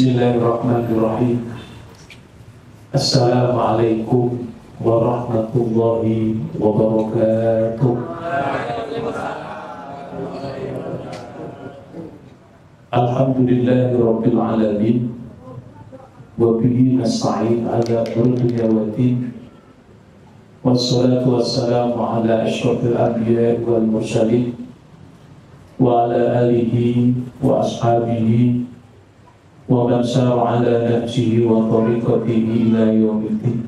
Bismillahirrahmanirrahim. Assalamualaikum warahmatullahi wabarakatuh. Alhamdulillahirabbil alamin. Wa bihi nasta'in ala dunya waddin. Wassalatu wassalamu ala asyrafil anbiya'i wal mursalin wa ala alihi wa ashabihi wa man sara ala nahjihi wa tariqatihi ila yaumiddin.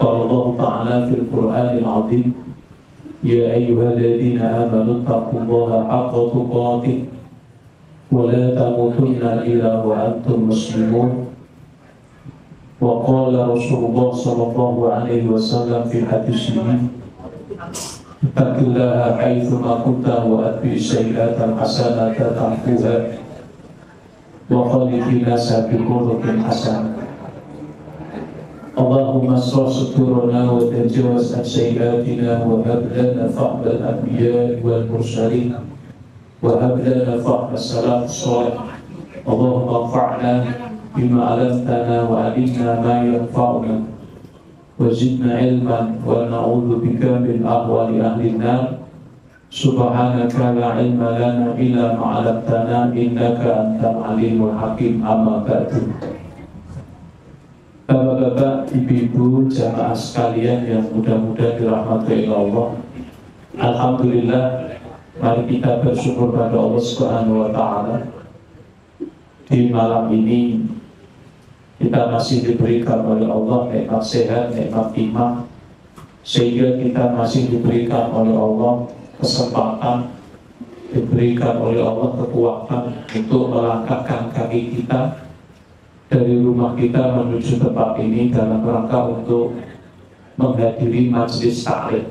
Qala Allah ta'ala fil Qur'anil 'azim, ya ayyuhalladzina amanu taqullaha haqqa tuqatih wa la tamutunna illa wa antum muslimun. Wa qala Rasulullah sallallahu alaihi wasallam fi haditsih, ittaqillaha haitsu ma kunta wa atbi sayyi'atal hasanata tamhuha wa khaliqin nasa bi khuluqin hasan. Allahumma shrah sudurana wa tajawaz an sayyi'atina wa hab lana fahmal anbiya'i wal mursalin wa hab lana fahma salaf salih. Allahumma anfa'na bima 'allamtana wa 'allimna ma yanfa'una wa zidna ilman wa na'udzu bika min ahwali ahli an-nar. Subhanaka la ilma lana illa ma 'allamtana innaka antal alimul hakim. Amma ba'du. Bapak-bapak, ibu-ibu, jamaah sekalian yang mudah-mudahan dirahmati Allah, alhamdulillah, mari kita bersyukur pada Allah Subhanahu wa taala. Di malam ini kita masih diberikan oleh Allah nikmat sehat, nikmat iman, sehingga kita masih diberikan oleh Allah kesempatan, diberikan oleh Allah kekuatan untuk melangkahkan kaki kita dari rumah kita menuju tempat ini dalam rangka untuk menghadiri majelis taklim.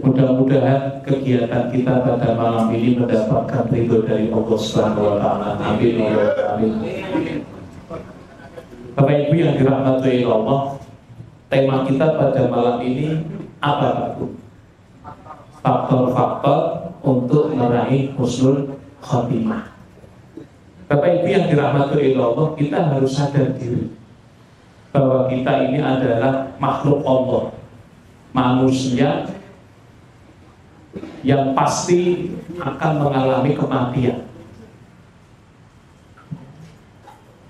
Mudah-mudahan kegiatan kita pada malam ini mendapatkan ridho dari Allah Subhanahu wa taala. Amin ya rabbal alamin. Bapak Ibu yang dirahmati Allah, tema kita pada malam ini apa, Pak? Faktor-faktor untuk meraih husnul khotimah. Bapak Ibu yang dirahmati Allah, kita harus sadar diri bahwa kita ini adalah makhluk Allah, manusia yang pasti akan mengalami kematian.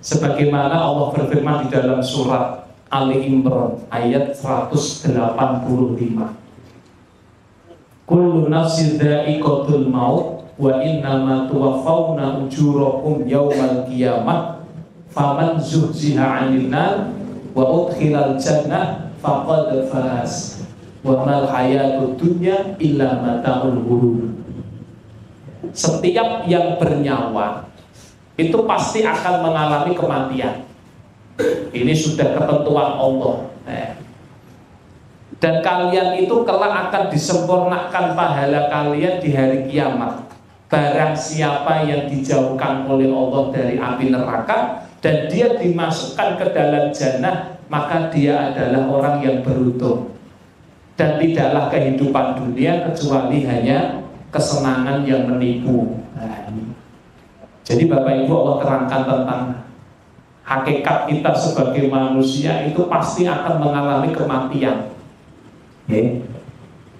Sebagaimana Allah berfirman di dalam surat Ali Imran ayat 185, kullu nafsin dha'iqatul maut wa innama tuwaffawna ujurakum yawmal qiyamah faman zuhziha 'anil nar wa udkhilal jannah faqad faz wa mal hayatud dunya illa mata'ul ghurur. Setiap yang bernyawa itu pasti akan mengalami kematian. Ini sudah ketentuan Allah. Dan kalian itu kelak akan disempurnakan pahala kalian di hari kiamat. Barang siapa yang dijauhkan oleh Allah dari api neraka dan dia dimasukkan ke dalam jannah, maka dia adalah orang yang beruntung. Dan tidaklah kehidupan dunia kecuali hanya kesenangan yang menipu. Jadi Bapak Ibu, Allah terangkan tentang hakikat kita sebagai manusia itu pasti akan mengalami kematian.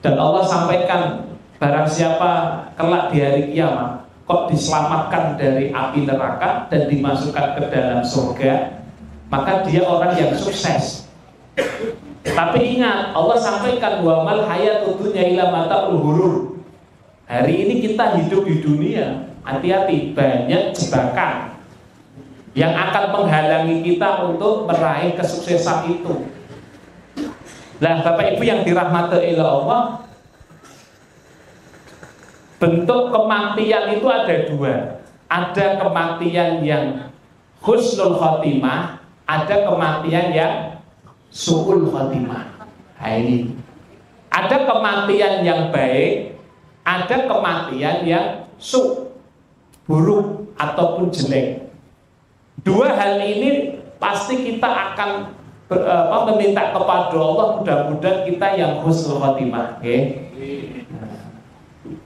Dan Allah sampaikan, barang siapa kelak di hari kiamat kok diselamatkan dari api neraka dan dimasukkan ke dalam surga, maka dia orang yang sukses. Tapi ingat, Allah sampaikan wa mal hayatud dunya illa mata'ul ghurur. Hari ini kita hidup di dunia, hati-hati, banyak jebakan yang akan menghalangi kita untuk meraih kesuksesan itu. Nah, Bapak Ibu yang dirahmati Allah, bentuk kematian itu ada dua. Ada kematian yang husnul khotimah, ada kematian yang su'ul khotimah. Nah, ini ada kematian yang baik, ada kematian yang buruk ataupun jelek. Dua hal ini pasti kita akan meminta kepada Allah, mudah-mudahan kita yang husnul khotimah.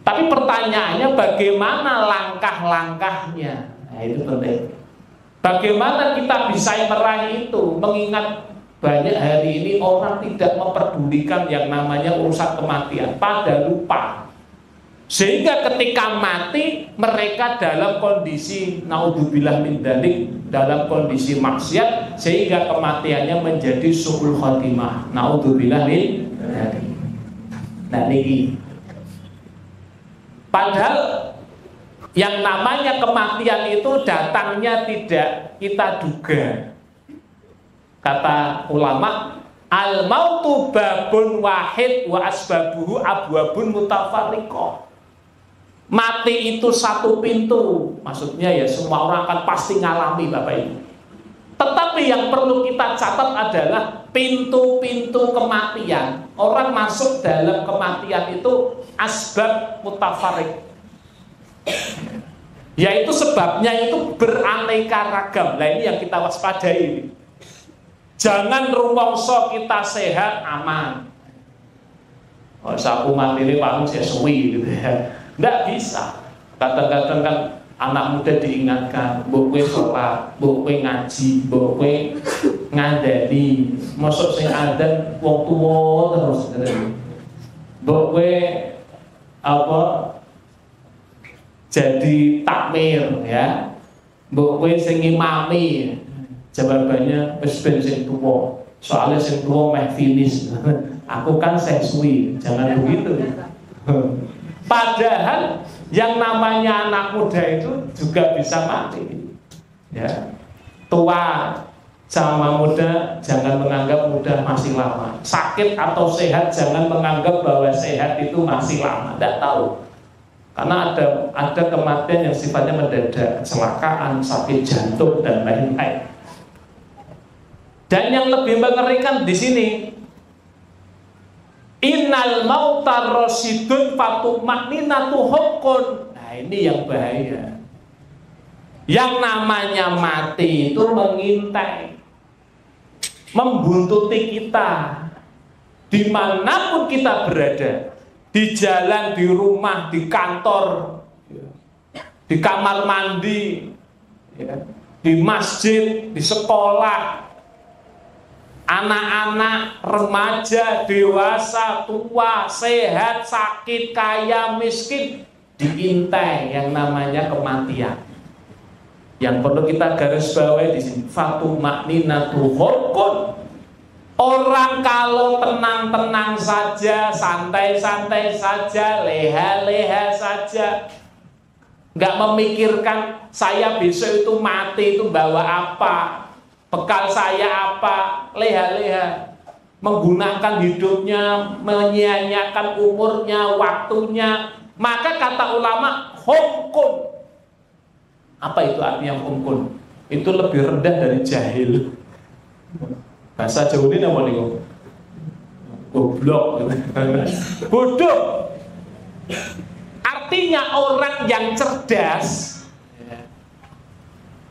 Tapi pertanyaannya bagaimana langkah-langkahnya? Nah, itu penting. Bagaimana kita bisa meraih itu? Mengingat banyak hari ini orang tidak memperdulikan yang namanya urusan kematian, pada lupa. Sehingga ketika mati mereka dalam kondisi naudzubillah min dzalik, dalam kondisi maksiat, sehingga kematiannya menjadi su'ul khotimah. Naudzubillah min dzalik. Nah ini. Padahal yang namanya kematian itu datangnya tidak kita duga. Kata ulama, al-mautu babun wahid wa asbabuhu abwabun mutafarriqah. Mati itu satu pintu, maksudnya ya semua orang akan pasti ngalami Bapak Ibu. Tetapi yang perlu kita catat adalah pintu-pintu kematian. Orang masuk dalam kematian itu asbab mutafarriq. Yaitu sebabnya itu beraneka ragam. Nah ini yang kita waspadai. Jangan rumongso kita sehat aman. Oh, aku mati ini paling saya suwi gitu ya. Nggak bisa. Kadang-kadang kan anak muda diingatkan, mbok kowe sholat, mbok kowe ngaji, mbok kowe ngandani. Mosok sing adzan wong tuwa terus. Mbok kowe apa jadi takmir ya. Mbok kowe sing ngimami. Jawabannya wis ben sing tuwa. Soalnya sing tuwa meh finish. Aku kan seswi, jangan begitu. Padahal yang namanya anak muda itu juga bisa mati. Ya. Tua sama muda jangan menganggap muda masih lama. Sakit atau sehat jangan menganggap bahwa sehat itu masih lama. Tidak tahu. Karena ada kematian yang sifatnya mendadak, kecelakaan, sakit jantung dan lain-lain. Dan yang lebih mengerikan di sini, innal mautar rasidun fatumakninatu hukun. Nah ini yang bahaya. Yang namanya mati itu mengintai, membuntuti kita dimanapun kita berada, di jalan, di rumah, di kantor, di kamar mandi, di masjid, di sekolah. Anak-anak, remaja, dewasa, tua, sehat, sakit, kaya, miskin, diintai yang namanya kematian. Yang perlu kita garis bawahi di sini, fatumakninatu hukun. Orang kalau tenang-tenang saja, santai-santai saja, leha-leha saja, nggak memikirkan saya besok itu mati itu bawa apa, bekal saya apa, leha-leha, menggunakan hidupnya, menyia-nyiakan umurnya, waktunya. Maka kata ulama, humkun. Apa itu artinya humkun? Itu lebih rendah dari jahil. Bahasa Jawa ini apa nih? Goblok. Bodoh. Artinya orang yang cerdas,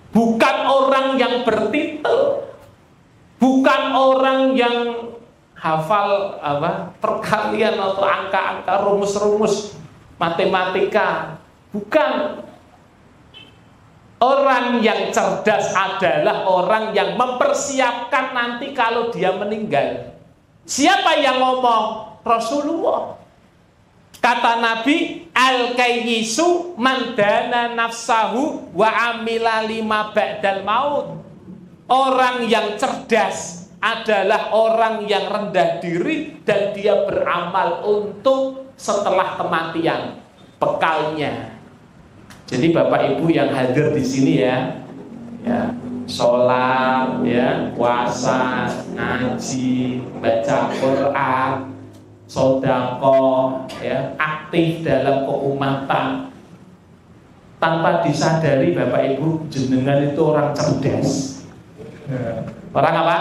bukan orang yang bertitel, bukan orang yang hafal perkalian atau angka-angka, rumus-rumus matematika, bukan. Orang yang cerdas adalah orang yang mempersiapkan nanti kalau dia meninggal. Siapa yang ngomong? Rasulullah. Kata Nabi, al-kayyisu man dana nafsahu wa amila lima ba'dal maut. Orang yang cerdas adalah orang yang rendah diri dan dia beramal untuk setelah kematian, bekalnya. Jadi Bapak Ibu yang hadir di sini ya, sholat, ya, puasa, ngaji, baca Quran, sedekah, ya, aktif dalam keumatan, tanpa disadari Bapak Ibu jenengan itu orang cerdas. Orang apa?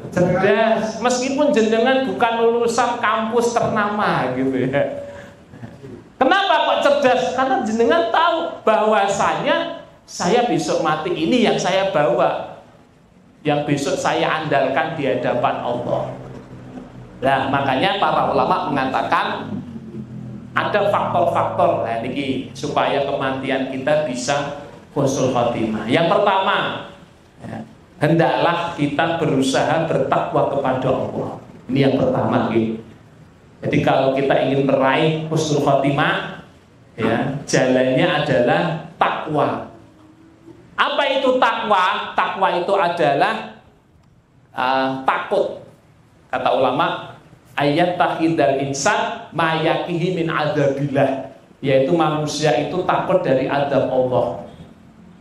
Cerdas. Meskipun jenengan bukan lulusan kampus ternama gitu ya. Kenapa kok cerdas? Karena jenengan tahu bahwasanya saya besok mati, ini yang saya bawa, yang besok saya andalkan di hadapan Allah. Nah, makanya para ulama mengatakan ada faktor-faktor ini supaya kematian kita bisa husnul khotimah. Yang pertama, Ya. Hendaklah kita berusaha bertakwa kepada Allah. Ini yang pertama gitu. Jadi kalau kita ingin meraih husnul khotimah, ya, jalannya adalah takwa. Apa itu takwa? Takwa itu adalah takut. Kata ulama, ayat tahidal insan mayakihi min adzabillah, yaitu manusia itu takut dari azab Allah.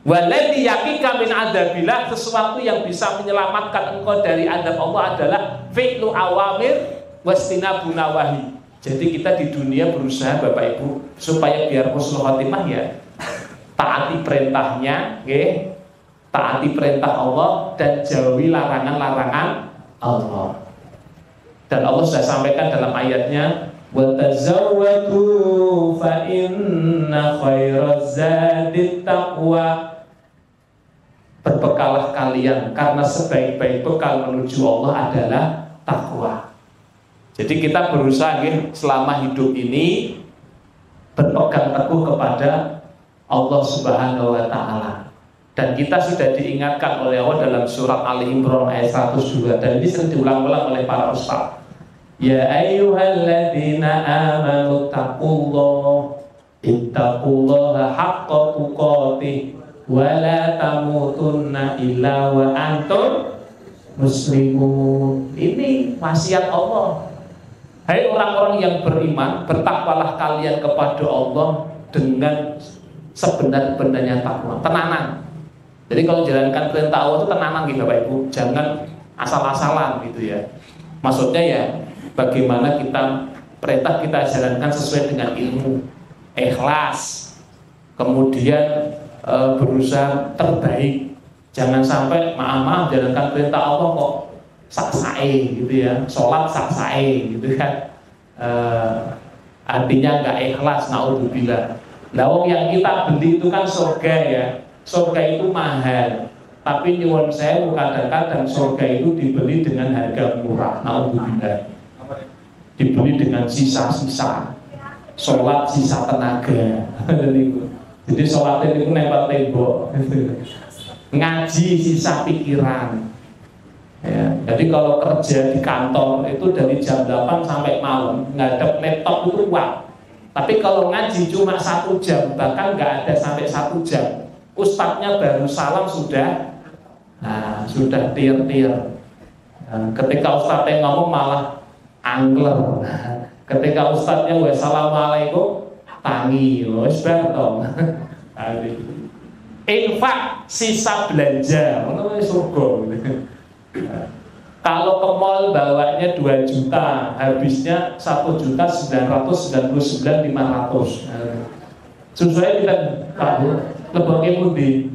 Waladhi yakika min adzabillah, sesuatu yang bisa menyelamatkan engkau dari azab Allah adalah fi'lu awamir wastinabun nawahi. Jadi kita di dunia berusaha Bapak Ibu supaya biar husnul khotimah ya taati perintahnya, okay? Taati perintah Allah dan jauhi larangan-larangan Allah. Dan Allah sudah sampaikan dalam ayatnya, wa tazawwadu fa inna khairaz zadit taqwa. Berbekalah kalian karena sebaik-baik bekal menuju Allah adalah takwa. Jadi kita berusaha selama hidup ini berpegang teguh kepada Allah Subhanahu wa taala. Dan kita sudah diingatkan oleh Allah dalam surat Ali Imran ayat 102, dan ini sering diulang-ulang oleh para ustaz. Ya ayyuhalladzina amanu ittaqullaha haqqa tuqatih wa la tamutunna illa wa antum muslimun. Ini wasiat Allah. Hai orang-orang yang beriman, bertakwalah kalian kepada Allah dengan sebenar-benarnya takwa, tenanan. Jadi kalau jalankan perintah Allah itu tenanan gitu Bapak Ibu, jangan asal-asalan gitu ya. Maksudnya ya bagaimana kita perintah kita jalankan sesuai dengan ilmu, ikhlas, kemudian berusaha terbaik. Jangan sampai maaf jalankan perintah Allah kok saksae gitu ya, sholat saksae gitu kan. Artinya nggak ikhlas, naudzubillah. Lawang yang kita beli itu kan surga ya. Surga itu mahal. Tapi nyuwun sewu kadang-kadang surga itu dibeli dengan harga murah. Naudzubillah. Dibeli dengan sisa-sisa. Sholat sisa tenaga. Jadi sholatnya itu nempel tembok. Ngaji sisa pikiran. Ya, jadi kalau kerja di kantor itu dari jam 8 sampai malam ngadep laptop itu kuat. Tapi kalau ngaji cuma 1 jam, bahkan nggak ada sampai 1 jam, ustadznya baru salam sudah tir-tir. Ketika ustadznya ngomong malah angler. Ketika ustadznya wassalamualaikum tangi, wes bertong. Infak sisa belanja, mana surga. Kalau ke mall bawanya 2 juta, habisnya 1.999.500. Susahnya kita tahu leboknya mundi.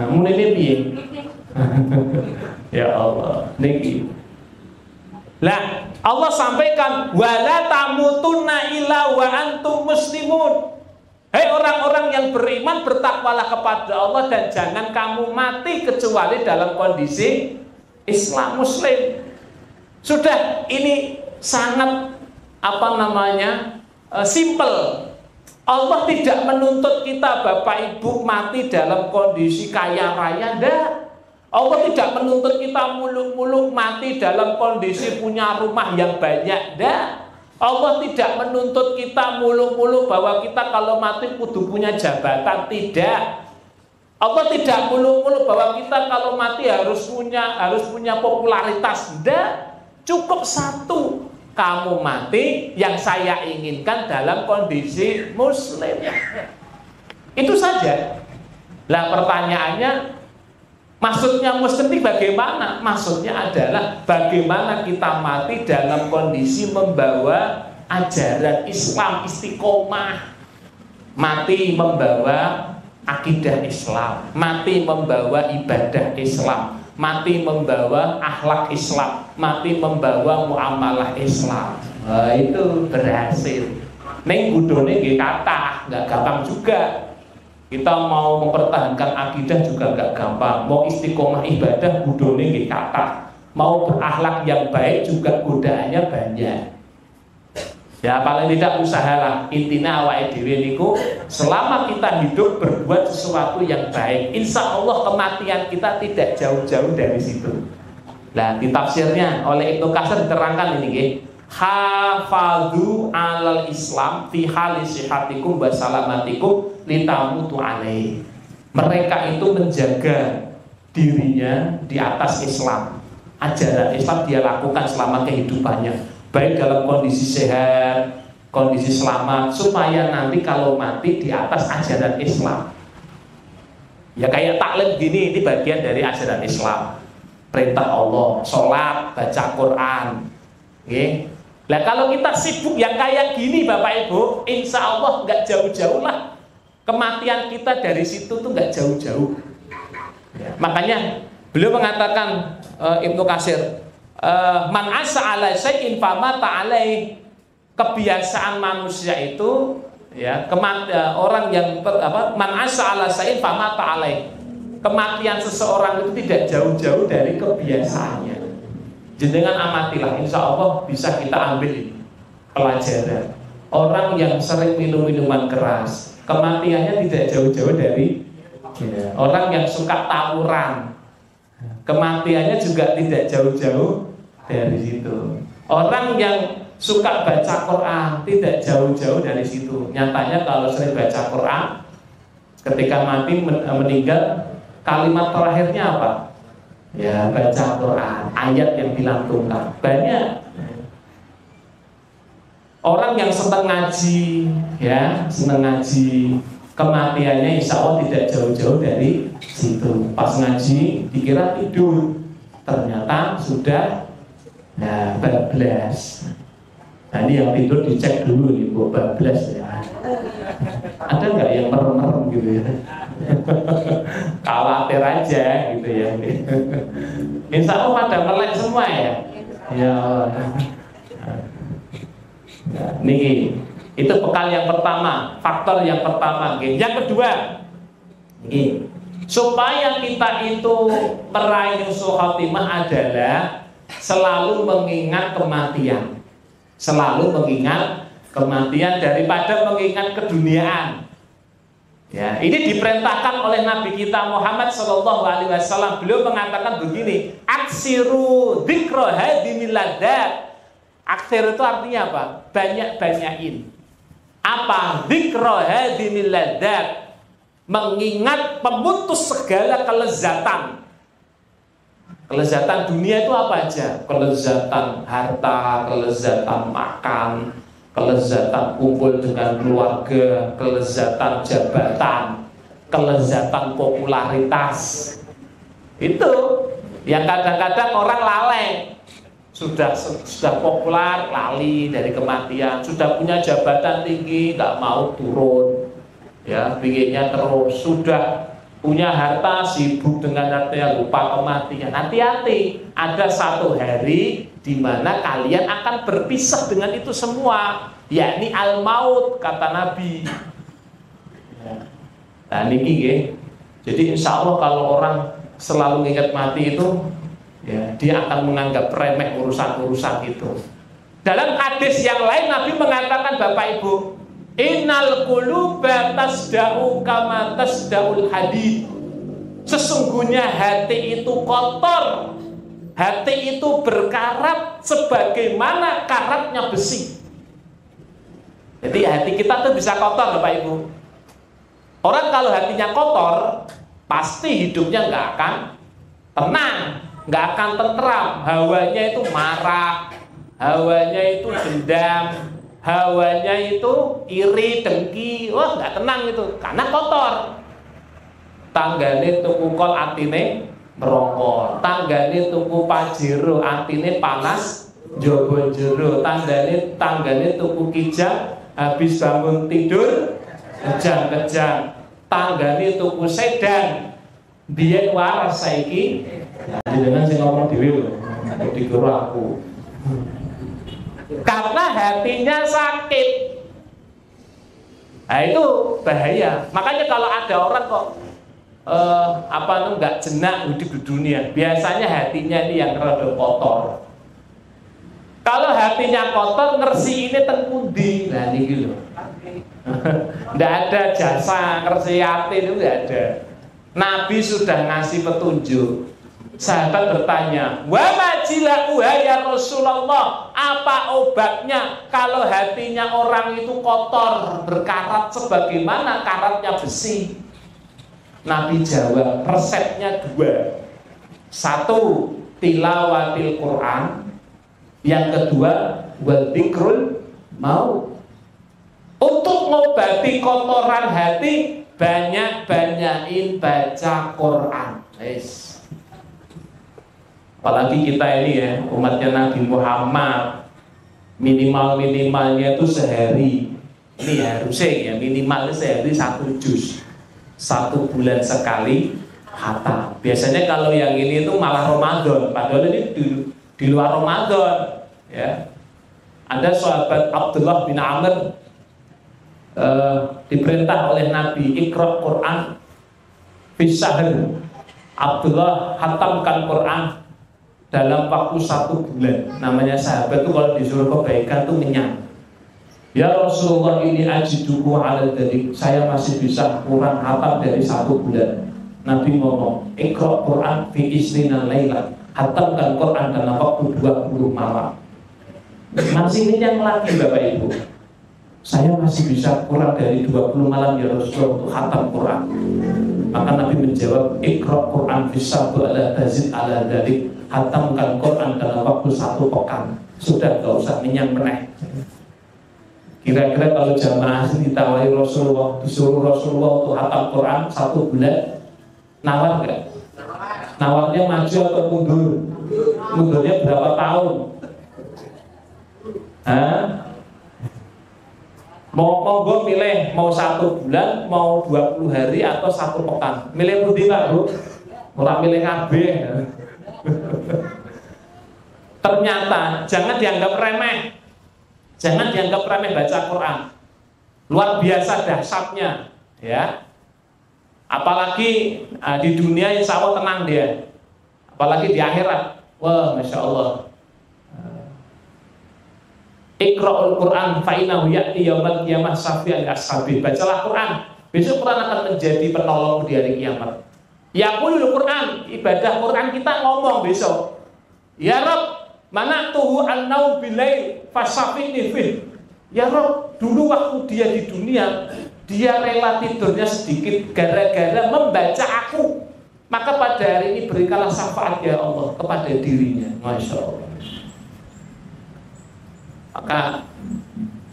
Muni ini piye? Ya Allah, niki. Lah, Allah sampaikan wala tamutunna illa wa antum muslimun. Hei orang-orang yang beriman, bertakwalah kepada Allah dan jangan kamu mati kecuali dalam kondisi Islam Muslim. Sudah, ini sangat simple. Allah tidak menuntut kita Bapak Ibu mati dalam kondisi kaya raya, enggak. Allah tidak menuntut kita muluk-muluk mati dalam kondisi punya rumah yang banyak, enggak. Allah tidak menuntut kita muluk-muluk bahwa kita kalau mati kudu punya jabatan, tidak. Allah tidak muluk-muluk bahwa kita kalau mati harus punya popularitas, tidak. Cukup satu, kamu mati yang saya inginkan dalam kondisi muslim. Itu saja. Lah pertanyaannya, maksudnya muslim itu bagaimana? Maksudnya adalah bagaimana kita mati dalam kondisi membawa ajaran Islam istiqomah, mati membawa akidah Islam, mati membawa ibadah Islam, mati membawa akhlak Islam, mati membawa muamalah Islam. Itu berhasil. Neng budone nggih kathah, nggak gampang juga. Kita mau mempertahankan akidah juga nggak gampang. Mau istiqomah ibadah budone nggih kathah. Mau berakhlak yang baik juga godaannya banyak. Ya paling tidak usahalah. Intinya awake dhewe niku selama kita hidup berbuat sesuatu yang baik, insya Allah kematian kita tidak jauh-jauh dari situ. Nah, di tafsirnya oleh Ibnu Katsir diterangkan ini nggih. Hafadhu alal Islam fi hali sihatikum wa salamatikum litamutu alaihi. Mereka itu menjaga dirinya di atas Islam. Ajaran Islam dia lakukan selama kehidupannya, baik dalam kondisi sehat, kondisi selamat, supaya nanti kalau mati di atas ajaran Islam. Ya kayak taklim gini, ini bagian dari ajaran Islam. Perintah Allah, sholat, baca Quran. Oke. Nah kalau kita sibuk yang kayak gini Bapak Ibu, insya Allah nggak jauh-jauh lah kematian kita dari situ tuh nggak jauh-jauh. Ya, makanya beliau mengatakan Ibnu Katsir, man asa ala syai'in famata alaih. Kebiasaan manusia itu ya orang yang man asa ala syai'in famata alaih. Kematian seseorang itu tidak jauh-jauh dari kebiasaannya. Jenengan amatilah, insya Allah bisa kita ambil ini pelajaran. Orang yang sering minum minuman keras, kematiannya tidak jauh-jauh dari orang yang suka tawuran, kematiannya juga tidak jauh-jauh dari situ. Orang yang suka baca Quran tidak jauh-jauh dari situ. Nyatanya kalau sering baca Quran, ketika mati meninggal, kalimat terakhirnya apa? Ya baca Quran, ayat yang dilantunkan. Banyak orang yang senang ngaji, ya senang ngaji, kematiannya insya Allah tidak jauh-jauh dari situ. Pas ngaji dikira tidur, ternyata sudah ya bablas. Nah ini yang tidur dicek dulu nih, bu bablas ya. Ada nggak yang merem-merem gitu ya? Khawatir aja gitu ya. Insya Allah pada melek semua ya. Ya. Nah, nih itu bekal yang pertama, faktor yang pertama. Yang kedua, supaya kita itu meraih husnul khotimah adalah selalu mengingat kematian. Selalu mengingat kematian daripada mengingat keduniaan. Ya, ini diperintahkan oleh Nabi kita Muhammad SAW. Beliau mengatakan begini, aksiru dzikra hadimil ladat. Aksir itu artinya apa? Banyak-banyakin. Apa? Dzikra hadimil ladat. Mengingat pemutus segala kelezatan. Kelezatan dunia itu apa aja? Kelezatan harta, kelezatan makan, kelezatan kumpul dengan keluarga, kelezatan jabatan, kelezatan popularitas. Itu yang kadang-kadang orang lalai. Sudah populer, lali dari kematian. Sudah punya jabatan tinggi, nggak mau turun. Ya, pinginnya terus. Sudah punya harta, sibuk dengan hartanya, lupa kematian. Hati-hati, ada satu hari di mana kalian akan berpisah dengan itu semua, yakni al-maut, kata Nabi. Nah niki nggih. Jadi insya Allah kalau orang selalu ingat mati itu, ya, dia akan menganggap remeh urusan-urusan itu. Dalam hadis yang lain Nabi mengatakan, Bapak Ibu, innal quluba tasda'u kama tasda'ul hadid. Sesungguhnya hati itu kotor. Hati itu berkarat sebagaimana karatnya besi. Jadi hati kita tuh bisa kotor, Bapak Ibu. Orang kalau hatinya kotor, pasti hidupnya nggak akan tenang, nggak akan tentram. Hawanya itu marah, hawanya itu dendam, hawanya itu iri, dengki. Wah, nggak tenang itu, karena kotor. Tanggane tuku kol atine merongkol, tanggane tuku pajero atine panas jowo jero, tanggane tuku kijang habis bangun tidur kejang-kejang, tanggane tuku sedan biyen waras saiki. Jenengan sing ngomong dhewe lho, dikira aku. Karena hatinya sakit. Nah itu bahaya. Makanya kalau ada orang kok nggak jenak hidup di dunia, biasanya hatinya ini yang rada kotor. Kalau hatinya kotor, ngersi ini teng pundi. Nah niki lho. Nggak ada jasa ngersi hati itu, nggak ada. Nabi sudah ngasih petunjuk. Sahabat bertanya, wa majila'uha ya Rasulullah, apa obatnya kalau hatinya orang itu kotor, berkarat sebagaimana karatnya besi? Nabi jawab, resepnya dua. Satu, tilawatil Quran. Yang kedua, wadikrul maut. Untuk mengobati kotoran hati, banyak-banyakin baca Quran. Yes. Apalagi kita ini ya, umatnya Nabi Muhammad, minimalnya itu sehari. Ini harusnya ya, minimal sehari 1 juz. 1 bulan sekali khatam. Biasanya kalau yang ini itu malah Ramadan, padahal ini di luar Ramadan. Ya, ada sahabat Abdullah bin Amr diperintah oleh Nabi Iqra Quran fi syahr. Abdullah khatamkan Quran dalam waktu 1 bulan. Namanya sahabat itu kalau disuruh kebaikan itu kenyang. Ya Rasulullah, ini ajiduku ala dzalik, saya masih bisa Quran khatam dari 1 bulan. Nabi ngomong, Iqra Quran fi isrina lailah, khatamkan Quran dalam waktu 20 malam. Masih kenyang lagi Bapak Ibu. Saya masih bisa Quran dari 20 malam ya Rasulullah untuk khatam Quran. Maka Nabi menjawab, Iqra Quran fi sab'u ala tazid ala dzalik, khatamkan Quran dalam waktu 1 pekan. Sudah, gak usah kenyang meneh. Kira-kira kalau jamaah ditawari Rasulullah, disuruh Rasulullah untuk khatam Quran 1 bulan, nawar gak? Nawarnya maju atau mundur? Mundurnya berapa tahun? Monggo milih, mau 1 bulan, mau 20 hari atau 1 pekan. Milih pundi Pak Bu? Ora milih kabeh. Ternyata jangan dianggap remeh. Jangan dianggap remeh baca Quran. Luar biasa dahsyatnya, ya. Apalagi di dunia insya Allah tenang dia. Apalagi di akhirat, wah masya Allah. Iqra'ul Quran fa'inahu ya'ti yaumal qiyamah syafi'an ashabi. Bacalah Quran. Besok Quran akan menjadi penolong di hari kiamat. Yaqulul Quran, ibadah Quran kita ngomong besok. Ya Rabb, mana tuhu an-naum bilail fasyafi'ni fih. Ya Rabb, dulu waktu dia di dunia, dia rela tidurnya sedikit gara-gara membaca aku. Maka pada hari ini berikanlah syafaat ya Allah kepada dirinya. Masya Allah. Maka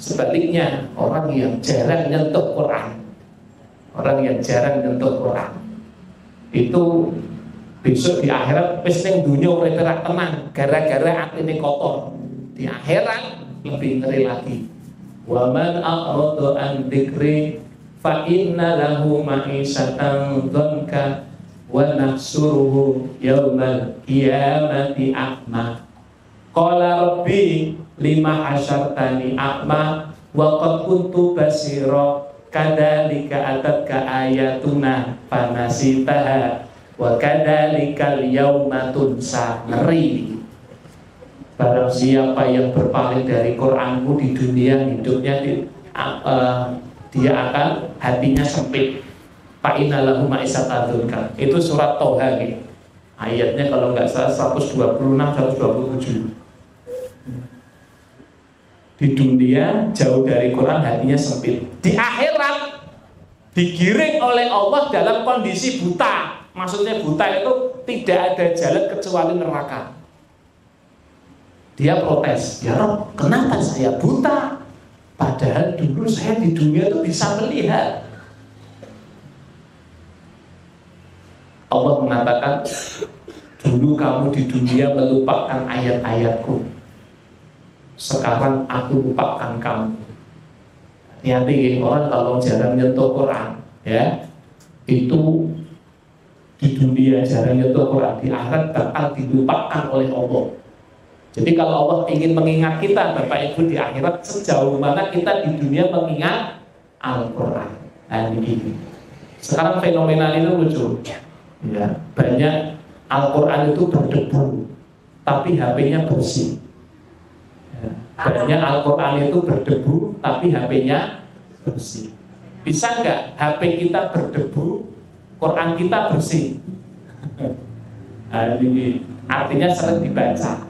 sebaliknya, orang yang jarang nyentuh Quran, orang yang jarang nyentuh Quran itu besok di akhirat wis ning dunya ora tenang gara-gara atine kotor. Di akhirat lebih ngeri lagi. Wa man a'rada an dzikri fa inna lahu ma'isatan dhanka wa nahsuruhu yaumal qiyamati a'ma. Qala rabbi lima asyartani a'ma wa qad kuntu basira kadzalika atatka ayatuna fanasitaha wa kadzalikal yauma tunsa. Ngeri. Barang siapa yang berpaling dari Quranku di dunia hidupnya dia akan hatinya sempit. Fa innalahu ma'isatadzunka. Itu surat Toha gitu. Ayatnya kalau nggak salah 126 127. Di dunia jauh dari Quran hatinya sempit. Di akhirat digiring oleh Allah dalam kondisi buta. Maksudnya buta itu tidak ada jalan kecuali neraka. Dia protes, ya Rob, kenapa saya buta? Padahal dulu saya di dunia itu bisa melihat. Allah mengatakan, dulu kamu di dunia melupakan ayat-ayatku. Sekarang aku lupakan kamu. Hati-hati orang kalau jarang nyentuh Quran, ya, itu di dunia jarang nyentuh Quran, di akhirat bakal dilupakan oleh Allah. Jadi kalau Allah ingin mengingat kita, Bapak Ibu, di akhirat sejauh mana kita di dunia mengingat Al-Quran. Nah ini. Sekarang fenomena ini lucu, ya, banyak Al-Quran itu berdebu, tapi HP-nya bersih. Banyak Al-Quran itu berdebu, tapi HP-nya bersih. Bisa nggak HP kita berdebu, Quran kita bersih? Nah, ini artinya sering dibaca.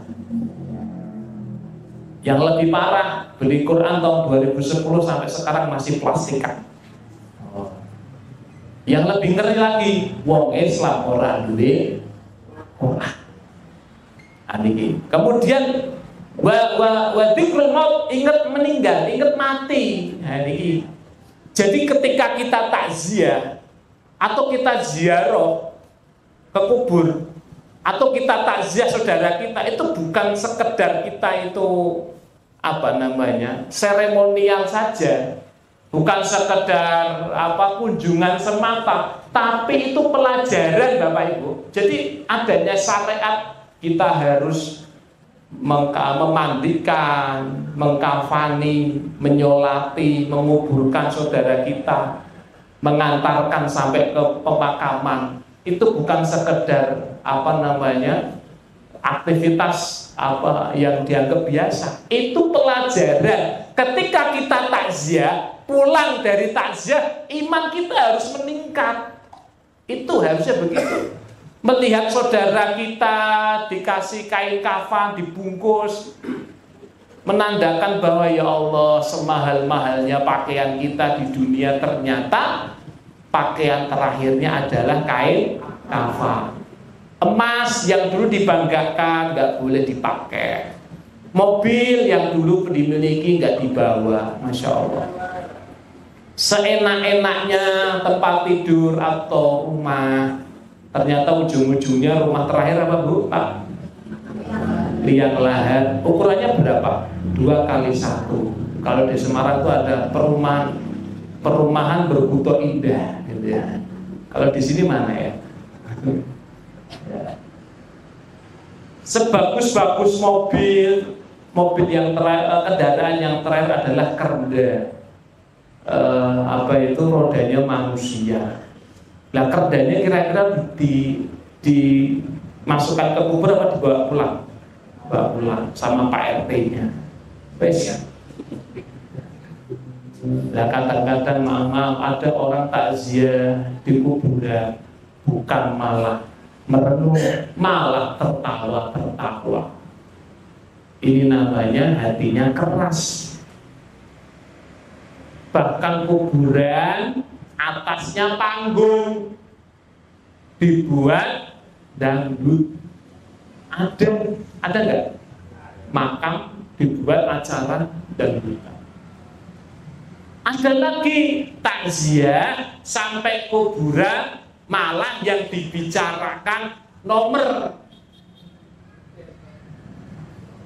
Yang lebih parah, beli Quran tahun 2010 sampai sekarang masih plastikan. Yang lebih ngeri lagi, wong Islam orang duwe Quran. Kemudian wa dzikrul maut, ingat meninggal, ingat mati. Nah, ini. Jadi ketika kita takziah atau kita ziarah ke kubur atau kita takziah saudara kita, itu bukan sekedar kita itu seremonial saja, bukan sekedar kunjungan semata, tapi itu pelajaran Bapak Ibu. Jadi adanya syariat, kita harus memandikan, mengkafani, menyolati, menguburkan saudara kita, mengantarkan sampai ke pemakaman. Itu bukan sekedar aktivitas yang dianggap biasa. Itu pelajaran. Ketika kita takziah, pulang dari takziah, iman kita harus meningkat. Itu harusnya begitu. Melihat saudara kita dikasih kain kafan, dibungkus, menandakan bahwa ya Allah, semahal-mahalnya pakaian kita di dunia, ternyata pakaian terakhirnya adalah kain kafan. Emas yang dulu dibanggakan nggak boleh dipakai. Mobil yang dulu dimiliki nggak dibawa. Masya Allah. Seenak-enaknya tempat tidur atau rumah, ternyata ujung-ujungnya rumah terakhir apa Bu? Pak? Liang lahat. Ukurannya berapa? 2x1. Kalau di Semarang itu ada perumahan berbuto indah, gitu ya. Kalau di sini mana ya? Sebagus-bagus mobil yang kendaraan yang terakhir adalah kerenda. Rodanya manusia. Nah, kerdanya kira-kira dimasukkan ke kubur apa dibawa pulang? Bawa pulang sama Pak RT-nya. Wes. Nah, kadang-kadang maaf ada orang takziah di kuburan, bukan malah merenung, malah tertawa. Ini namanya hatinya keras. Bahkan kuburan atasnya panggung, dibuat dangdut. Ada nggak? Makam dibuat acara dangdutan. Ada lagi takziah sampai kuburan, malah yang dibicarakan nomor.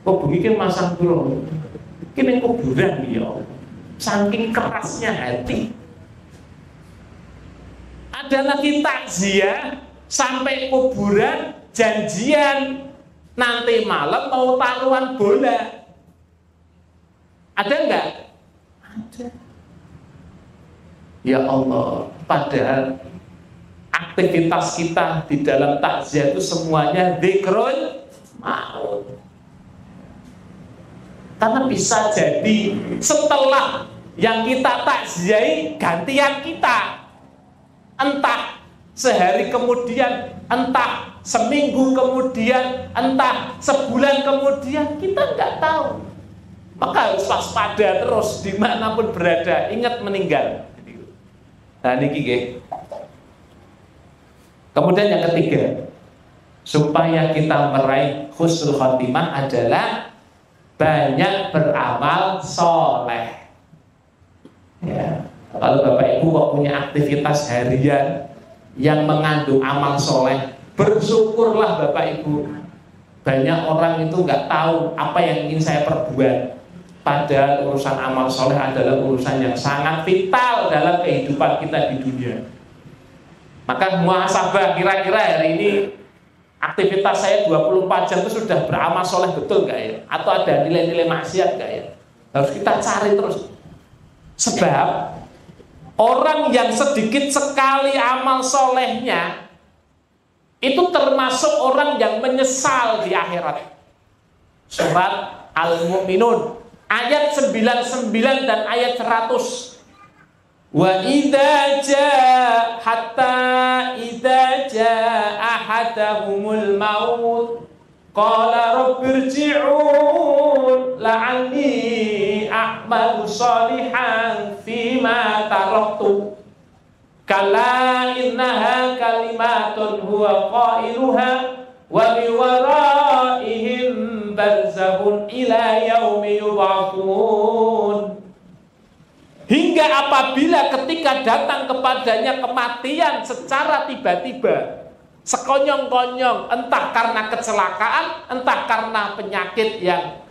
Kok begini masang dulu? Kini kuburan ya, saking kerasnya hati. Ada lagi takziah sampai kuburan, janjian nanti malam mau taruhan bola. Ada enggak? Ada. Ya Allah, padahal aktivitas kita di dalam takziah itu semuanya dzikrul maut. Karena bisa jadi setelah yang kita takziahi gantian kita. Entah sehari kemudian, entah seminggu kemudian, entah sebulan kemudian, kita nggak tahu. Maka harus waspada terus dimanapun berada, ingat meninggal. Nah ini kemudian yang ketiga, supaya kita meraih husnul khotimah adalah banyak beramal soleh. Ya. Kalau Bapak Ibu kok punya aktivitas harian yang mengandung amal soleh, bersyukurlah Bapak Ibu. Banyak orang itu nggak tahu apa yang ingin saya perbuat. Padahal urusan amal soleh adalah urusan yang sangat vital dalam kehidupan kita di dunia. Maka muhasabah, kira-kira hari ini aktivitas saya 24 jam itu sudah beramal soleh betul nggak ya? Atau ada nilai-nilai maksiat nggak ya? Harus kita cari terus. Sebab orang yang sedikit sekali amal solehnya itu termasuk orang yang menyesal di akhirat. Surat Al-Mu'minun ayat 99 dan ayat 100. Wa idza jaa hatta idza jaa ahadahumul maut qala rabbirji'un la'alli a'malu shalihan fima taraktu kalla innaha kalimatun huwa qailuha wa min waraihim barzakhun ila yaumi yub'atsun. Hingga apabila ketika datang kepadanya kematian secara tiba-tiba, sekonyong-konyong, entah karena kecelakaan, entah karena penyakit yang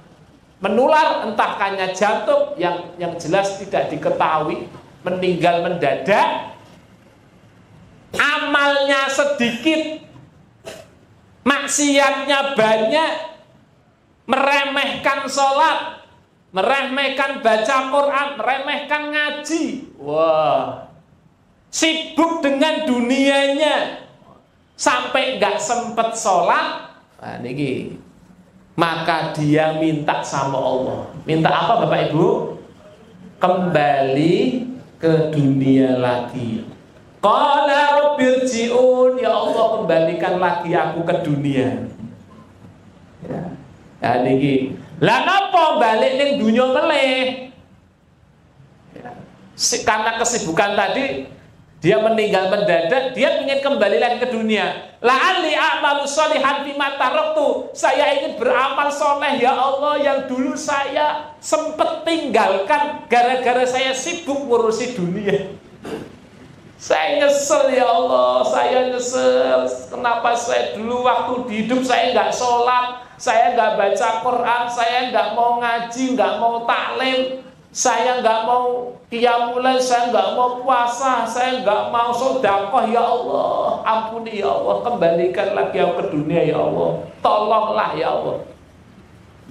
menular, entah karena jantung yang jelas tidak diketahui, meninggal mendadak, amalnya sedikit, maksiatnya banyak, meremehkan sholat, meremehkan baca Quran, meremehkan ngaji. Wah, sibuk dengan dunianya sampai nggak sempet sholat. Nah, niki. Maka dia minta sama Allah. Minta apa Bapak Ibu? Kembali ke dunia lagi. Qala rabbirji'un, ya Allah kembalikan lagi aku ke dunia. Ya. Nah, niki. Lah napa balik ning dunya meleh? Karena kesibukan tadi dia meninggal mendadak, dia ingin kembali lagi ke dunia. La'alli a'malu sholihan fima taraktu. Saya ingin beramal soleh ya Allah yang dulu saya sempat tinggalkan gara-gara saya sibuk ngurusi dunia. Saya nyesel ya Allah, saya nyesel. Kenapa saya dulu waktu hidup saya nggak sholat, saya nggak baca Quran, saya nggak mau ngaji, nggak mau taklim, saya nggak mau qiyamul lail, saya nggak mau puasa, saya nggak mau sedekah ya Allah. Ampuni ya Allah, kembalikan lagi aku ke dunia ya Allah. Tolonglah ya Allah.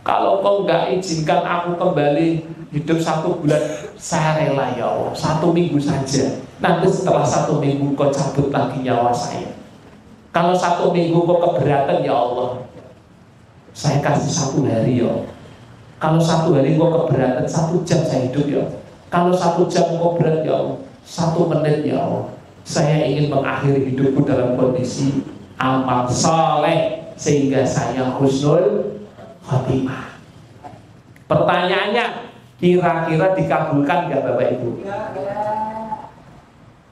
Kalau kau nggak izinkan aku kembali hidup 1 bulan, saya rela ya Allah, 1 minggu saja. Nanti setelah 1 minggu kau cabut lagi nyawa saya. Kalau 1 minggu kau keberatan ya Allah, saya kasih 1 hari ya Allah. Kalau 1 hari kau keberatan, 1 jam saya hidup ya Allah. Kalau 1 jam kau berat ya Allah, 1 menit ya Allah. Saya ingin mengakhiri hidupku dalam kondisi amal saleh sehingga saya husnul khotimah. Pertanyaannya, kira-kira dikabulkan nggak Bapak Ibu?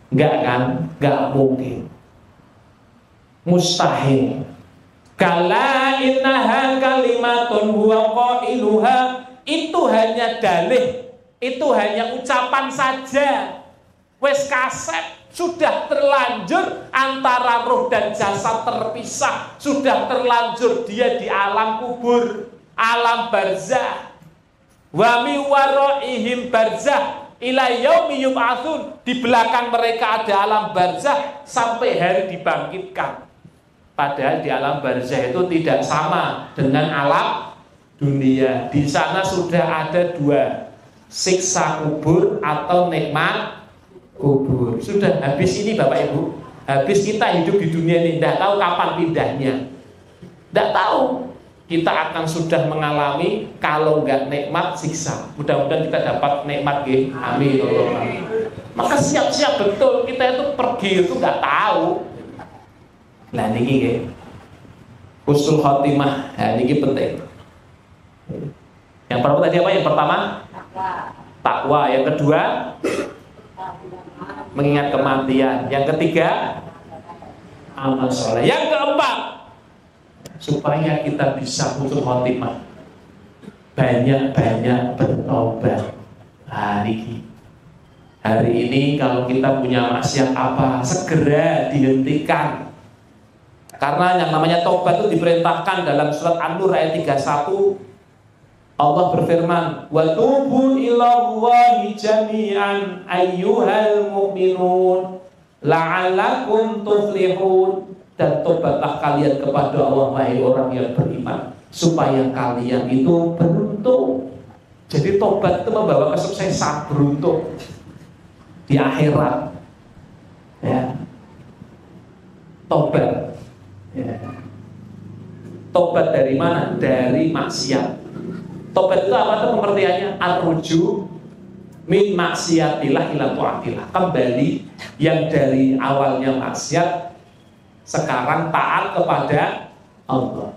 Enggak kan? Enggak mungkin. Mustahil. Kala innaha kalimatun huwa qailuha, itu hanya dalih, itu hanya ucapan saja. Wes kaset, sudah terlanjur antara roh dan jasad terpisah, sudah terlanjur dia di alam kubur, alam barzah. Wa mi waraihim barzah ila yaumi yub'atsun, di belakang mereka ada alam barzah sampai hari dibangkitkan. Padahal di alam barzah itu tidak sama dengan alam dunia. Di sana sudah ada 2, siksa kubur atau nikmat kubur. Sudah habis ini Bapak Ibu. Habis kita hidup di dunia ini, tidak tahu kapan pindahnya. Tidak tahu. Kita akan sudah mengalami, kalau nggak nikmat siksa. Mudah-mudahan kita dapat nikmat, nggih. Amin. Maka siap-siap betul, kita itu pergi itu nggak tahu. Nah niki nggih, husnul khotimah. Nah niki penting. Yang pertama tadi apa? Yang pertama takwa. Yang kedua mengingat kematian. Yang ketiga amal soleh. Yang keempat, supaya kita bisa husnul khotimah, banyak-banyak bertobat. Hari ini kalau kita punya maksiat apa, segera dihentikan. Karena yang namanya tobat itu diperintahkan dalam surat An-Nur ayat 31. Allah berfirman, wa tubu ilallahi jami'an ayyuhal mu'minun la'allakum tuflihun. Dan tobatlah kalian kepada Allah, wahai orang yang beriman, supaya kalian itu beruntung. Jadi tobat itu membawa kesuksesan, beruntung di akhirat. Ya. Tobat. Ya. Tobat dari mana? Dari maksiat. Tobat itu apa tuh pengertiannya? Ar-ruju min maksiatillah ila taatillah. Kembali yang dari awalnya maksiat sekarang taat kepada Allah.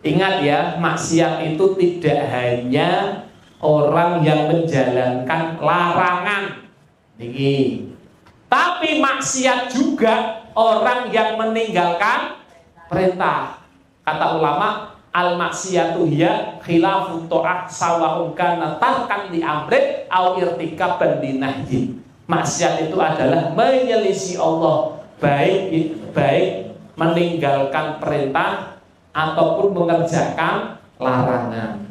Ingat ya, maksiat itu tidak hanya orang yang menjalankan larangan. Ini. Tapi maksiat juga orang yang meninggalkan perintah. Kata ulama, al-maksiyatu hiya khilafu ta'ah sawa'un kana tarkan li amrin aw irtikaban li nahyi. Maksiat itu adalah menyelisih Allah, baik meninggalkan perintah ataupun mengerjakan larangan.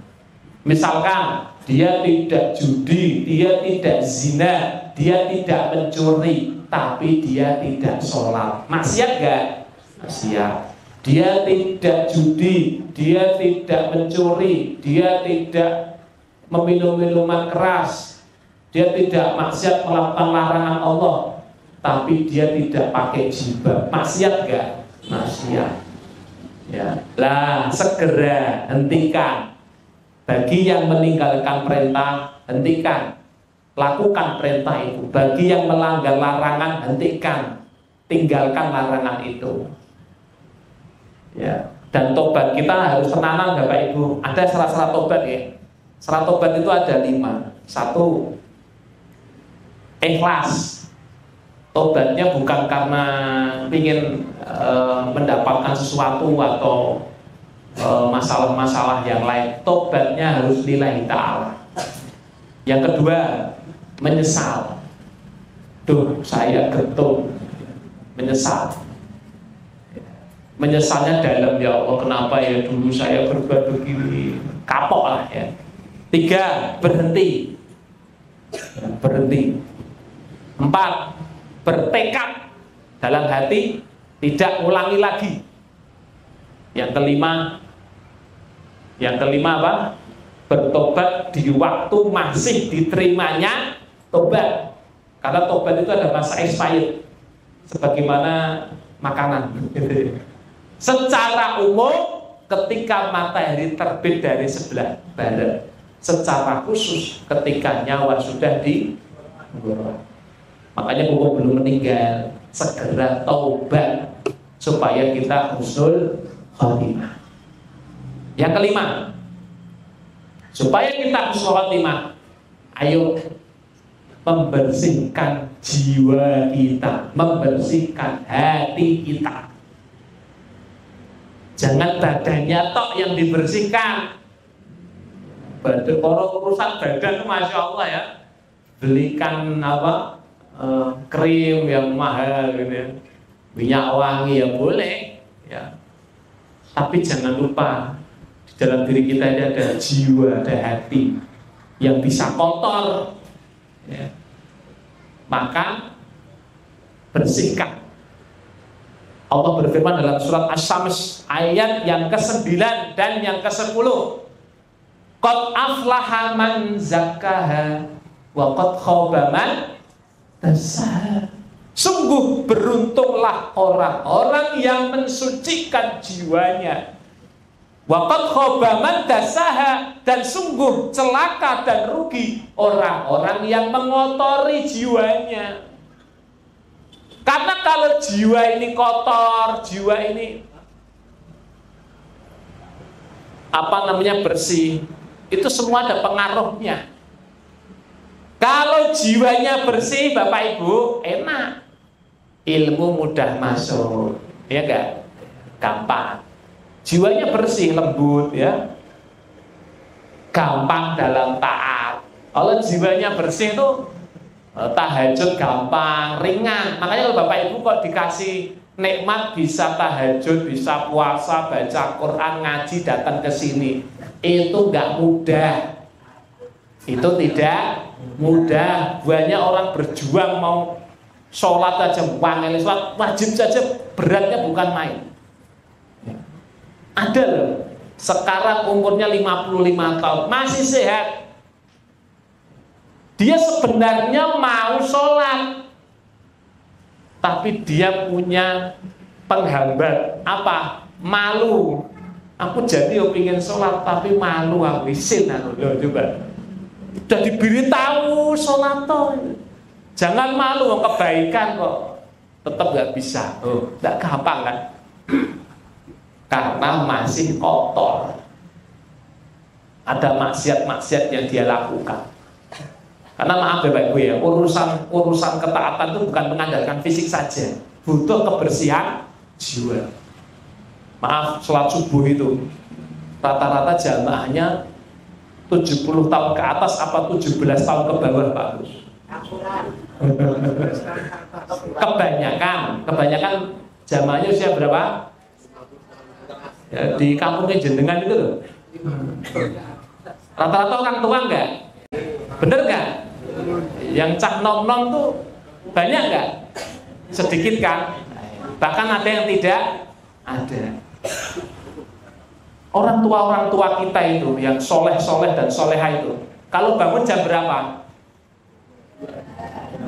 Misalkan dia tidak judi, dia tidak zina, dia tidak mencuri, tapi dia tidak sholat. Maksiat gak? Maksiat. Dia tidak judi, dia tidak mencuri, dia tidak meminum minuman keras, dia tidak maksiat melakukan larangan Allah, tapi dia tidak pakai jilbab. Maksiat gak? Maksiat. Ya. Lah, segera hentikan. Bagi yang meninggalkan perintah, hentikan. Lakukan perintah itu. Bagi yang melanggar larangan, hentikan. Tinggalkan larangan itu. Ya. Dan tobat kita harus tenang, Bapak Ibu. Ada syarat-syarat tobat ya. Syarat tobat itu ada 5. 1, ikhlas. Tobatnya bukan karena ingin mendapatkan sesuatu atau masalah-masalah yang lain. Tobatnya harus lillahi ta'ala. Yang kedua, menyesal. Duh, saya getun. Menyesal. Menyesalnya dalam, ya Allah, kenapa ya dulu saya berbuat begini. Kapok lah ya. 3, berhenti. Berhenti. 4, bertekad dalam hati tidak ulangi lagi. Yang kelima apa? Bertobat di waktu masih diterimanya tobat. Karena tobat itu ada masa expired, sebagaimana makanan. Secara umum ketika matahari terbit dari sebelah barat. Secara khusus ketika nyawa sudah di makanya mumpung belum meninggal, segera taubat supaya kita husnul khotimah. Yang kelima, supaya kita husnul khotimah, ayo membersihkan jiwa kita, membersihkan hati kita. Jangan badannya tok yang dibersihkan. Kalau urusan badan, masya Allah ya, belikan apa? Krim yang mahal gitu ya. Minyak wangi ya boleh ya. Tapi jangan lupa di dalam diri kita ini ada jiwa, ada hati yang bisa kotor ya. Maka bersihkan. Allah berfirman dalam surat Asy-Syams ayat yang ke-9 dan yang ke-10. Qad aflaha man zakkaha wa qad khaba man dassaha. Sungguh beruntunglah orang-orang yang mensucikan jiwanya. Wa qad khaba man dassaha, dan sungguh celaka dan rugi orang-orang yang mengotori jiwanya. Karena kalau jiwa ini kotor, jiwa ini bersih, itu semua ada pengaruhnya. Kalau jiwanya bersih, Bapak Ibu, enak. Ilmu mudah masuk, ya enggak? Gampang. Jiwanya bersih, lembut ya. Gampang dalam taat. Kalau jiwanya bersih itu tahajud gampang, ringan. Makanya kalau Bapak Ibu kok dikasih nikmat bisa tahajud, bisa puasa, baca Quran, ngaji, datang ke sini, itu enggak mudah. Itu tidak mudah. Banyak orang berjuang mau sholat aja, sholat wajib saja beratnya bukan main. Ada loh, sekarang umurnya 55 tahun, masih sehat. Dia sebenarnya mau sholat, tapi dia punya penghambat. Apa? Malu. Aku jadi pengen sholat tapi malu aku isin aku. Loh, coba. Udah diberitahu sholat toh. Jangan malu, kebaikan kok tetap nggak bisa. Oh, nggak gampang kan? Karena masih kotor. Ada maksiat-maksiat yang dia lakukan. Karena maaf ya Bapak Ibu ya, urusan ketaatan itu bukan mengandalkan fisik saja, butuh kebersihan jiwa. Maaf, sholat subuh itu rata-rata jamaahnya 70 tahun ke atas apa 17 tahun ke bawah Pak Gus? Kebanyakan jamaahnya usia berapa? Ya, di kampungnya jenengan itu loh. Rata-rata orang tua enggak? Bener enggak? Yang cak nom-nom tuh banyak enggak? Sedikit kan? Bahkan ada yang tidak ada. Orang tua kita itu yang soleh dan soleha itu, kalau bangun jam berapa?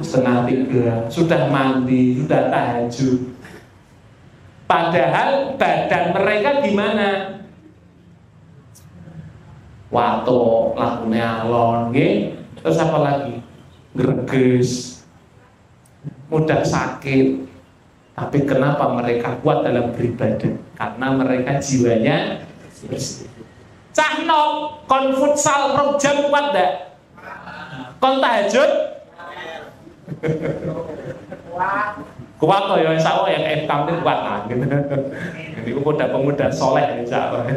2:30, sudah mandi, sudah tahajud. Padahal badan mereka gimana? Wato, lakune alon, terus apa lagi? Greges, mudah sakit. Tapi kenapa mereka kuat dalam beribadah? Karena mereka jiwanya bersih. Cah nom, kon futsal rong jam kuat ndak? Kon tahajud? Kuat toh ya, insya Allah yang FK itu kuat lah. Ini pemuda soleh insya Allah.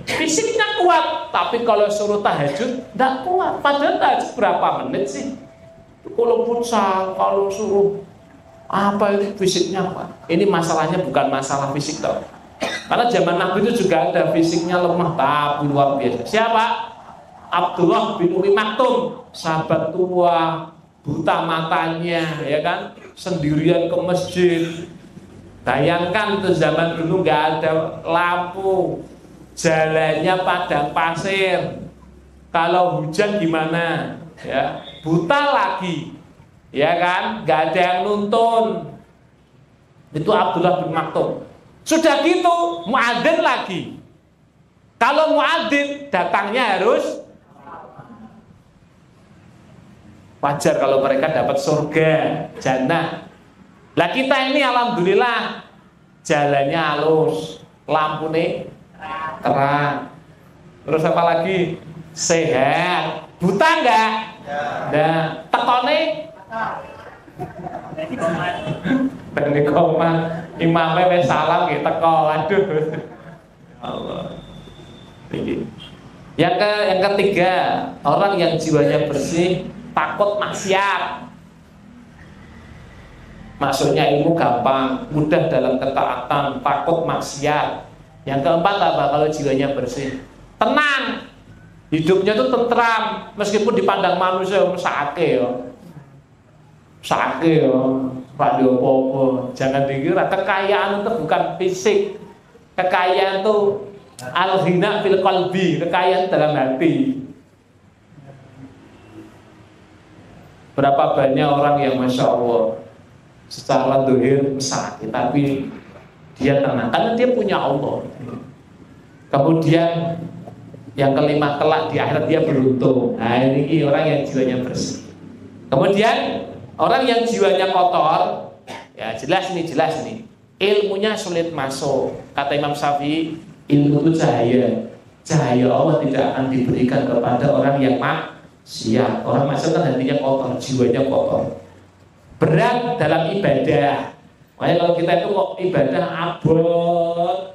Fisiknya kuat, tapi kalau suruh tahajud tidak kuat. Padahal tahajud berapa menit sih? Kalau futsal, kalau suruh apa itu fisiknya kuat. Ini masalahnya bukan masalah fisik toh. Karena zaman Nabi itu juga ada fisiknya lemah tapi luar biasa. Siapa? Abdullah bin Umi Maktum, sahabat tua, buta matanya, ya kan, sendirian ke masjid. Bayangkan tuh zaman dulu nggak ada lampu, jalannya padang pasir. Kalau hujan gimana? Ya, buta lagi, ya kan, nggak ada yang nuntun. Itu Abdullah bin Maktum. Sudah gitu, muadzin lagi. Kalau muadzin datangnya harus wajar kalau mereka dapat surga, jannah. Lah kita ini alhamdulillah jalannya halus, lampu nih terang. Terus apa lagi? Sehat. Buta enggak? Nah, tekone dan di koma imamnya wes salam gitu teko, aduh Allah. Yang ketiga, orang yang jiwanya bersih takut maksiat. Maksudnya ilmu gampang, mudah dalam ketaatan, takut maksiat. Yang keempat apa kalau jiwanya bersih? Tenang. Hidupnya itu tentram, meskipun dipandang manusia sakit ya. Sakit ya, Pak Diopopo. Jangan dikira kekayaan itu bukan fisik. Kekayaan itu al-ghina fil qalbi, kekayaan dalam hati. Berapa banyak orang yang Masya Allah secara dohir sakit, tapi dia tenang karena dia punya Allah. Kemudian yang kelima, kelak di akhirat dia beruntung. Nah ini orang yang jiwanya bersih. Kemudian orang yang jiwanya kotor, ya jelas nih, ilmunya sulit masuk. Kata Imam Syafi'i, ilmu itu cahaya Allah tidak akan diberikan kepada orang yang maksiat. Orang maksiat kan hatinya kotor, jiwanya kotor. Berat dalam ibadah. Makanya kalau kita itu kok ibadah abot,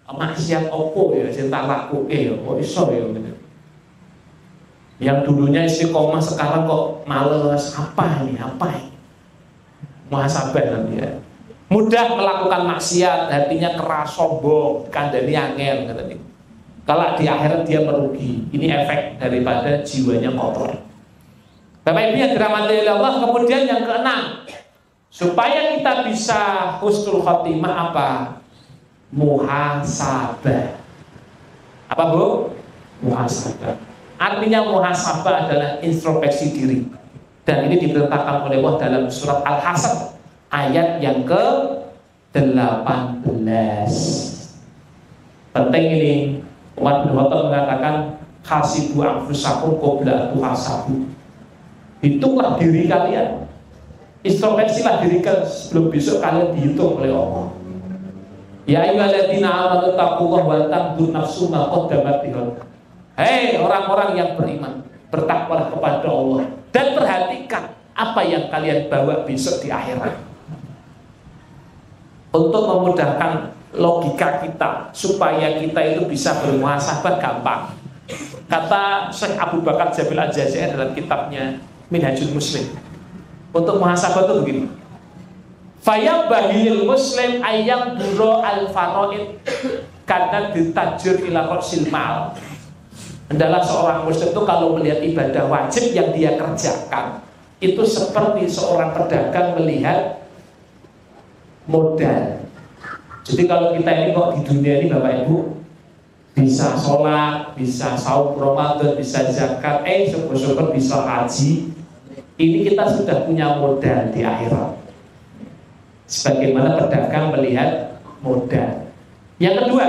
maksiat opo ya, cinta laku ya, kok iso ya gitu. Yang dulunya istiqomah sekarang kok males, apa ini? Muhasabah nanti ya. Mudah melakukan maksiat, hatinya keras, sombong, kandani angel katanya. Kalau di akhirat dia merugi. Ini efek daripada jiwanya kotor. Bapak Ibu yang dirahmati Allah. Kemudian yang keenam, supaya kita bisa husnul khotimah apa? Muhasabah. Apa Bu? Muhasabah. Artinya muhasabah adalah introspeksi diri. Dan ini diperintahkan oleh Allah dalam surat Al-Hasr ayat yang ke-18. Penting ini. Umar bin Khattab mengatakan hasibu anfusakum qabla tuhasabu. Hitunglah diri kalian, introspeksilah diri kalian sebelum besok kalian dihitung oleh Allah. Ya ayyuhalladzina amanu taqullaha wa tanzur nafsum ma qaddamat lighad. Hei orang-orang yang beriman, bertakwalah kepada Allah dan perhatikan apa yang kalian bawa besok di akhirat. Untuk memudahkan logika kita supaya kita itu bisa bermuhasabah gampang. Kata Syekh Abu Bakar Jabil Al-Jazair dalam kitabnya Minhajul Muslim, untuk muhasabah itu begini. Fayabahil muslim ayam duro al-faraid karena ditajur ila rosil mal. Adalah seorang muslim itu kalau melihat ibadah wajib yang dia kerjakan itu seperti seorang pedagang melihat modal. Jadi kalau kita ini kok di dunia ini Bapak Ibu bisa sholat, bisa saum Ramadan, bisa zakat, syukur-syukur bisa haji, ini kita sudah punya modal di akhirat. Sebagaimana pedagang melihat modal. Yang kedua,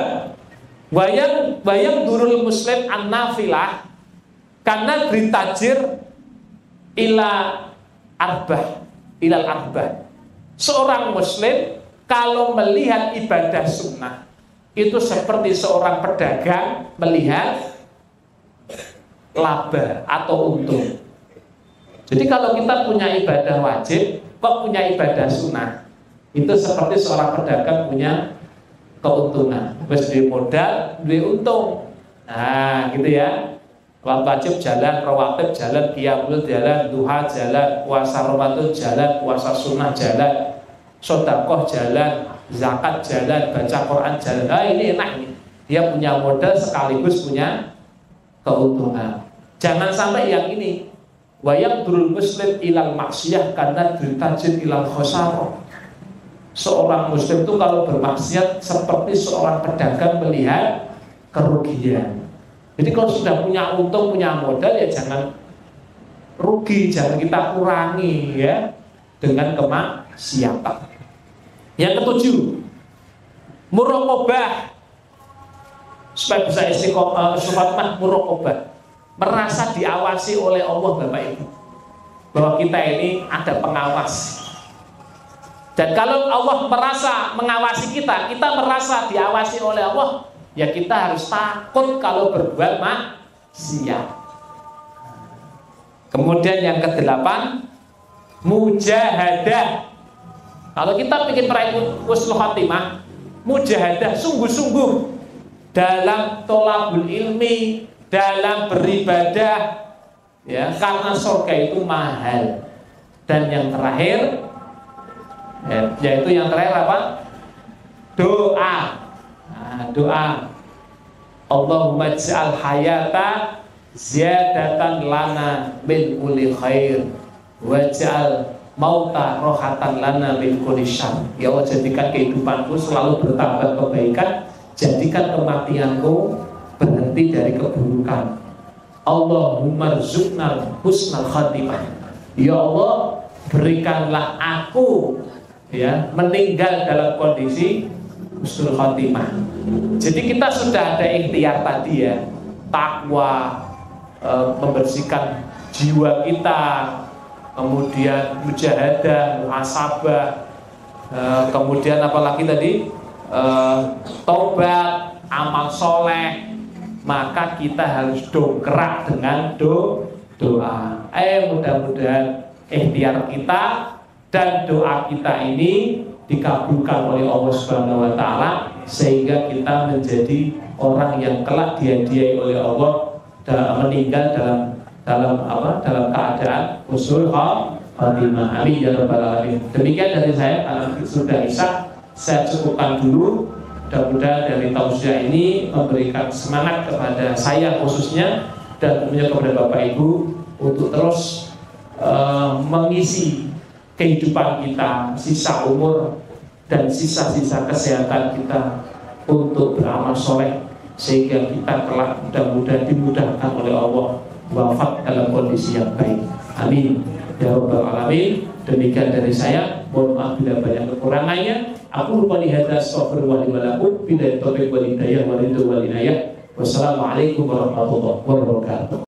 wayang durul muslim an-nafilah karena beritajir ilal arbah. Seorang muslim kalau melihat ibadah sunnah itu seperti seorang pedagang melihat laba atau untung. Jadi kalau kita punya ibadah wajib, kok punya ibadah sunnah, itu seperti seorang pedagang punya keuntungan. Wis duwe modal, duwe untung. Nah, gitu ya. Wajib jalan, rawatib jalan, qiyamul jalan, duha jalan, puasa Ramadan jalan, puasa sunnah jalan, sedekah jalan, zakat jalan, baca Quran jalan. Nah, ini enak ini. Dia punya modal sekaligus punya keuntungan. Jangan sampai yang ini wayang durul muslim ilal maksiyah karena ditajin ilal khosaro. Seorang muslim itu kalau bermaksiat seperti seorang pedagang melihat kerugian. Jadi kalau sudah punya untung, punya modal, ya jangan rugi, jangan kita kurangi ya dengan kemaksiatan. Yang ketujuh, muraqabah. Supaya bisa istiqomah, sufatmah muraqabah, merasa diawasi oleh Allah Bapak Ibu, bahwa kita ini ada pengawas. Dan kalau Allah merasa mengawasi kita, kita merasa diawasi oleh Allah, ya kita harus takut kalau berbuat maksiat. Kemudian yang ke-8, mujahadah. Kalau kita ingin meraih husnul khatimah, mujahadah, sungguh-sungguh dalam tolabul ilmi, dalam beribadah, ya, karena surga itu mahal. Dan yang terakhir, yaitu yang terakhir apa? Doa. Nah, doa. Allahumma ij'al hayata ziyadatan lana min kulli khair waj'al mauta rohatan lana min kulli syarr. Ya Allah, jadikan kehidupanku selalu bertambah kebaikan, jadikan kematianku berhenti dari keburukan. Allahumma rzuqna husnal khatimah. Ya Allah, berikanlah aku ya meninggal dalam kondisi husnul khatimah. Jadi kita sudah ada ikhtiar tadi ya, takwa, membersihkan jiwa kita, kemudian mujahadah, muhasabah, kemudian apalagi tadi taubat, amal soleh. Maka kita harus dongkrak dengan doa. Mudah-mudahan ikhtiar kita dan doa kita ini dikabulkan oleh Allah Subhanahu wa taala sehingga kita menjadi orang yang kelak dihadiahi oleh Allah meninggal dalam keadaan husnul khatimah. Amin ya rabbal alamin. Demikian dari saya, karena sudah isya, saya cukupkan dulu. Mudah-mudahan dari tausiah ini memberikan semangat kepada saya khususnya dan tentunya kepada Bapak Ibu untuk terus mengisi kehidupan kita, sisa umur dan sisa-sisa kesehatan kita untuk beramal soleh sehingga kita kelak mudah-mudahan dimudahkan oleh Allah wafat dalam kondisi yang baik. Amin. ya rabbal alamin. Demikian dari saya, mohon maaf bila banyak kekurangannya. Aku lupa lihat astaghfirullah wa lakum bila taufiq wal hidayah wal ridho wal inayah. Wassalamualaikum warahmatullahi wabarakatuh.